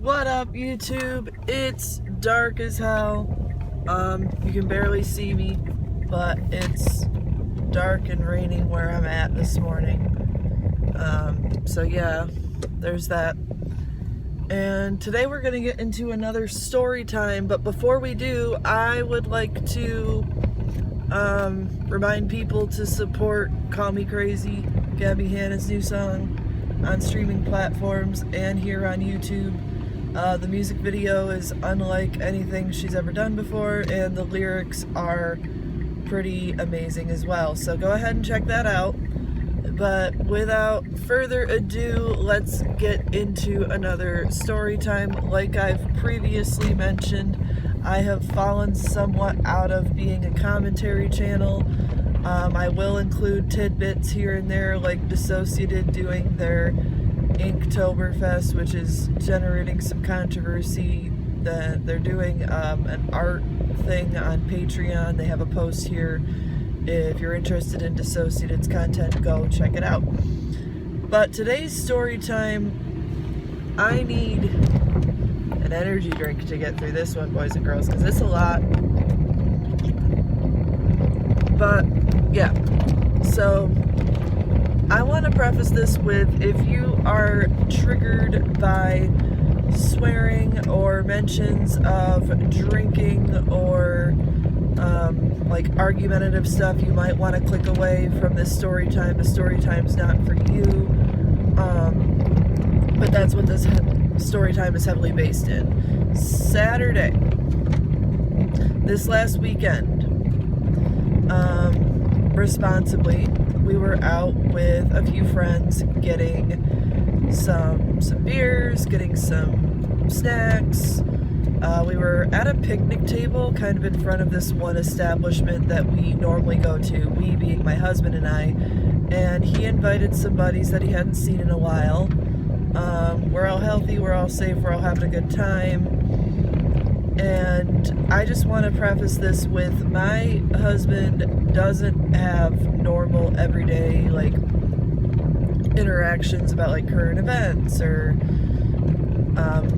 What up, YouTube? It's dark as hell. You can barely see me, but it's dark and raining where I'm at this morning. So yeah, there's that. And today we're gonna get into another story time, but before we do, I would like to remind people to support Call Me Crazy, Gabby Hanna's new song, on streaming platforms and here on YouTube. The music video is unlike anything she's ever done before, and the lyrics are pretty amazing as well. So go ahead and check that out. But without further ado, let's get into another story time. Like I've previously mentioned, I have fallen somewhat out of being a commentary channel. I will include tidbits here and there, like Dissociated doing their Inktoberfest, which is generating some controversy. That they're doing an art thing on Patreon. They have a post here. If you're interested in Dissociated's content, go check it out. But today's story time, I need an energy drink to get through this one, boys and girls, because it's a lot. But yeah, so I want to preface this with, if you are triggered by swearing or mentions of drinking or like argumentative stuff, you might want to click away from this story time. The story time's not for you, but that's what this story time is heavily based in. Saturday, this last weekend, responsibly, we were out with a few friends getting some beers, getting some snacks. We were at a picnic table kind of in front of this one establishment that we normally go to, we being my husband and I, and he invited some buddies that he hadn't seen in a while. We're all healthy, we're all safe, we're all having a good time. And I just want to preface this with, my husband doesn't have normal everyday like interactions about like current events or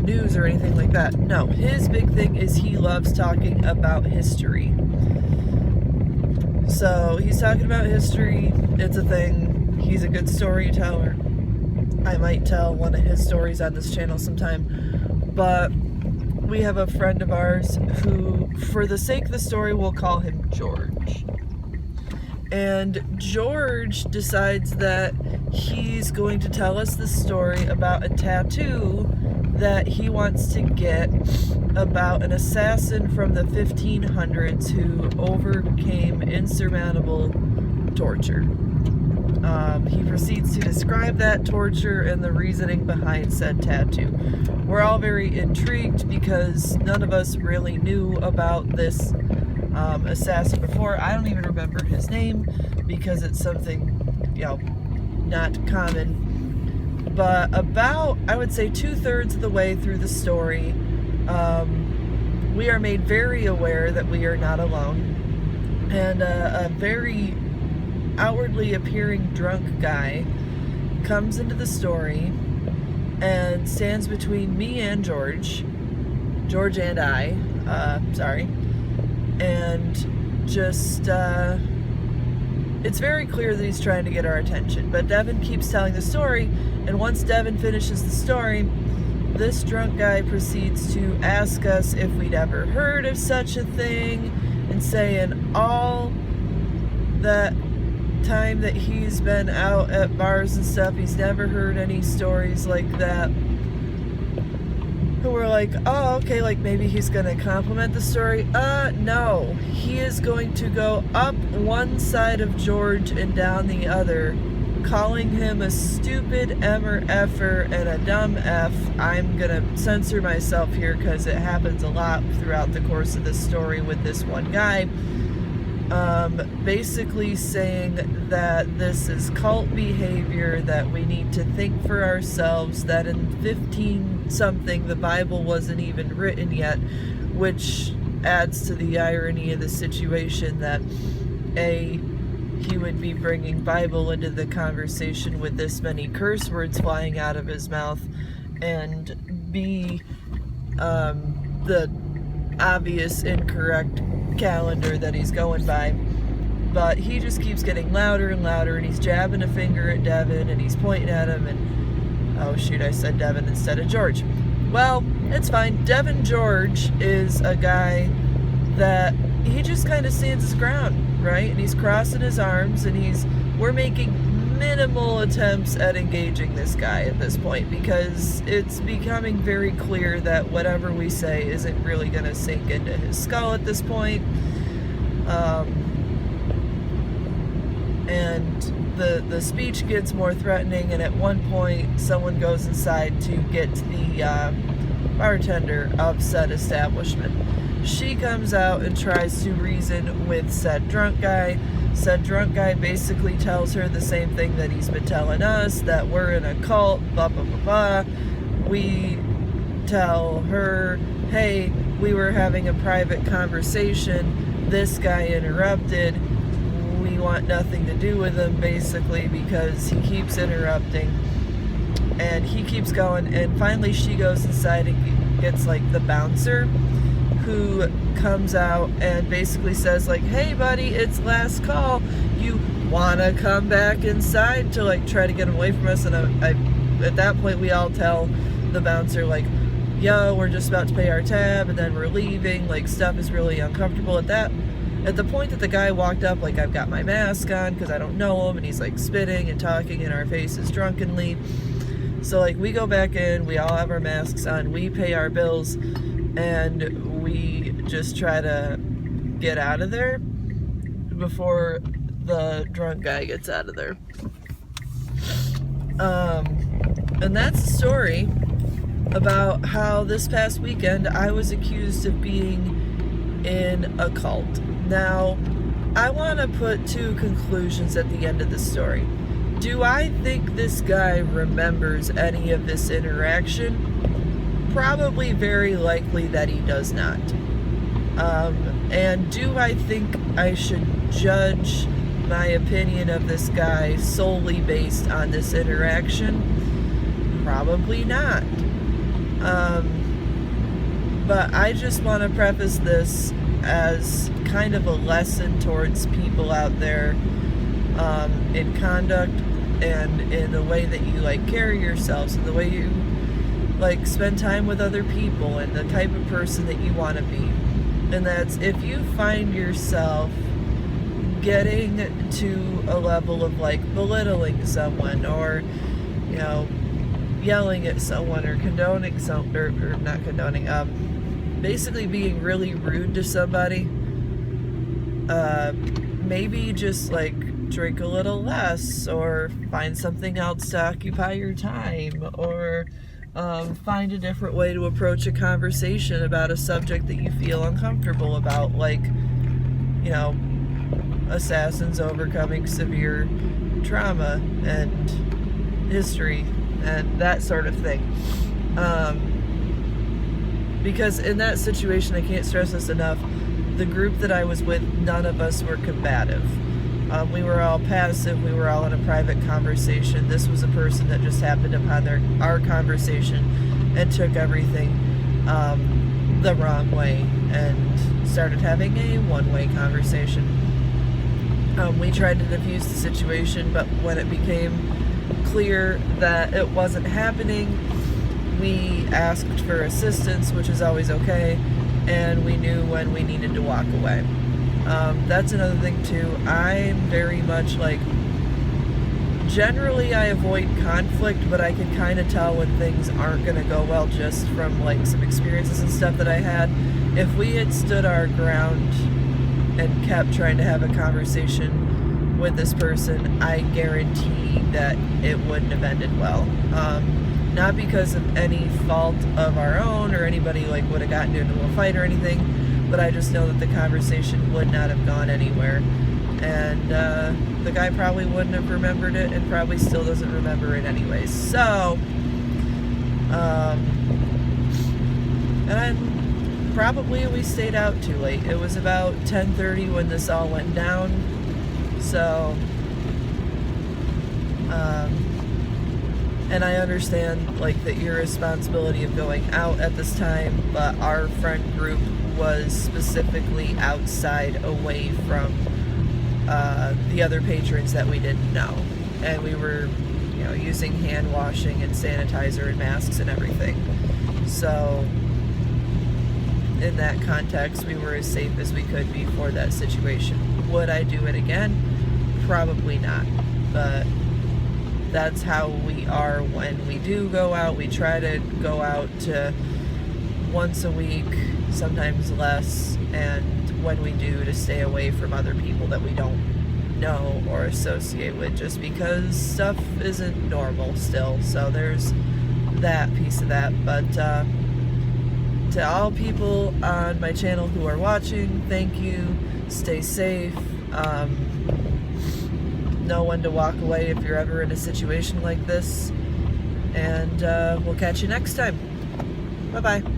news or anything like that. No, his big thing is he loves talking about history. So he's talking about history, it's a thing. He's a good storyteller. I might tell one of his stories on this channel sometime. But we have a friend of ours who, for the sake of the story, we'll call him George. And George decides that he's going to tell us the story about a tattoo that he wants to get about an assassin from the 1500s who overcame insurmountable torture. He proceeds to describe that torture and the reasoning behind said tattoo. We're all very intrigued because none of us really knew about this assassin before. I don't even remember his name because it's something, you know, not common. But about, I would say, 2/3 of the way through the story, we are made very aware that we are not alone. And a very outwardly appearing drunk guy comes into the story and stands between me and George and I, and just, it's very clear that he's trying to get our attention. But Devin keeps telling the story, and once Devin finishes the story, this drunk guy proceeds to ask us if we'd ever heard of such a thing, and saying all that time that he's been out at bars and stuff, he's never heard any stories like that. And we're like, oh, okay, like maybe he's gonna compliment the story. No, he is going to go up one side of George and down the other, calling him a stupid M-er-effer and a dumb F. I'm gonna censor myself here because it happens a lot throughout the course of this story with this one guy. Basically saying that this is cult behavior, that we need to think for ourselves, that in 15-something the Bible wasn't even written yet, which adds to the irony of the situation that he would be bringing Bible into the conversation with this many curse words flying out of his mouth, and be the obvious incorrect calendar that he's going by. But he just keeps getting louder and louder, and he's jabbing a finger at Devin, and he's pointing at him, and oh shoot, I said Devin instead of George. Well, it's fine. Devin George is a guy that he just kind of stands his ground, right? And he's crossing his arms, and we're making minimal attempts at engaging this guy at this point, because it's becoming very clear that whatever we say isn't really going to sink into his skull at this point. And the speech gets more threatening, and at one point someone goes inside to get the bartender of said establishment. She comes out and tries to reason with said drunk guy. Said drunk guy basically tells her the same thing that he's been telling us, that we're in a cult, blah blah blah blah. We tell her, hey, we were having a private conversation, this guy interrupted, we want nothing to do with him, basically, because he keeps interrupting, and he keeps going, and finally she goes inside and gets like the bouncer, who comes out and basically says like, hey buddy, it's last call, you wanna come back inside, to like try to get him away from us. And I at that point we all tell the bouncer like, yo, we're just about to pay our tab and then we're leaving, like stuff is really uncomfortable. At the point that the guy walked up, like, I've got my mask on because I don't know him, and he's like spitting and talking in our faces drunkenly. So like we go back in, we all have our masks on, we pay our bills, and we just try to get out of there before the drunk guy gets out of there. And that's the story about how this past weekend I was accused of being in a cult. Now, I want to put two conclusions at the end of the story. Do I think this guy remembers any of this interaction? Probably very likely that he does not. And do I think I should judge my opinion of this guy solely based on this interaction? Probably not. But I just want to preface this as kind of a lesson towards people out there, in conduct and in the way that you like carry yourselves and the way you like spend time with other people and the type of person that you want to be. And that's, if you find yourself getting to a level of like belittling someone, or you know, yelling at someone, or condoning some, or not condoning, basically being really rude to somebody, maybe just like drink a little less, or find something else to occupy your time, or find a different way to approach a conversation about a subject that you feel uncomfortable about, like, you know, assassins overcoming severe trauma and history and that sort of thing. Because in that situation, I can't stress this enough, the group that I was with, none of us were combative. We were all passive, we were all in a private conversation. This was a person that just happened upon our conversation and took everything the wrong way and started having a one-way conversation. We tried to defuse the situation, but when it became clear that it wasn't happening, we asked for assistance, which is always okay, and we knew when we needed to walk away. That's another thing too. I'm very much like, generally I avoid conflict, but I can kind of tell when things aren't going to go well just from like some experiences and stuff that I had. If we had stood our ground and kept trying to have a conversation with this person, I guarantee that it wouldn't have ended well. Not because of any fault of our own or anybody like would have gotten into a fight or anything, but I just know that the conversation would not have gone anywhere. And the guy probably wouldn't have remembered it, and probably still doesn't remember it anyways. So, and probably we stayed out too late. It was about 10:30 when this all went down. So, And I understand like the irresponsibility of going out at this time, but our friend group was specifically outside, away from the other patrons that we didn't know, and we were, you know, using hand washing and sanitizer and masks and everything. So in that context, we were as safe as we could be for that situation. Would I do it again? Probably not, but that's how we are when we do go out. We try to go out to once a week, sometimes less, and when we do, to stay away from other people that we don't know or associate with, just because stuff isn't normal still. So there's that piece of that. But to all people on my channel who are watching, thank you. Stay safe. Know when to walk away if you're ever in a situation like this. And we'll catch you next time. Bye-bye.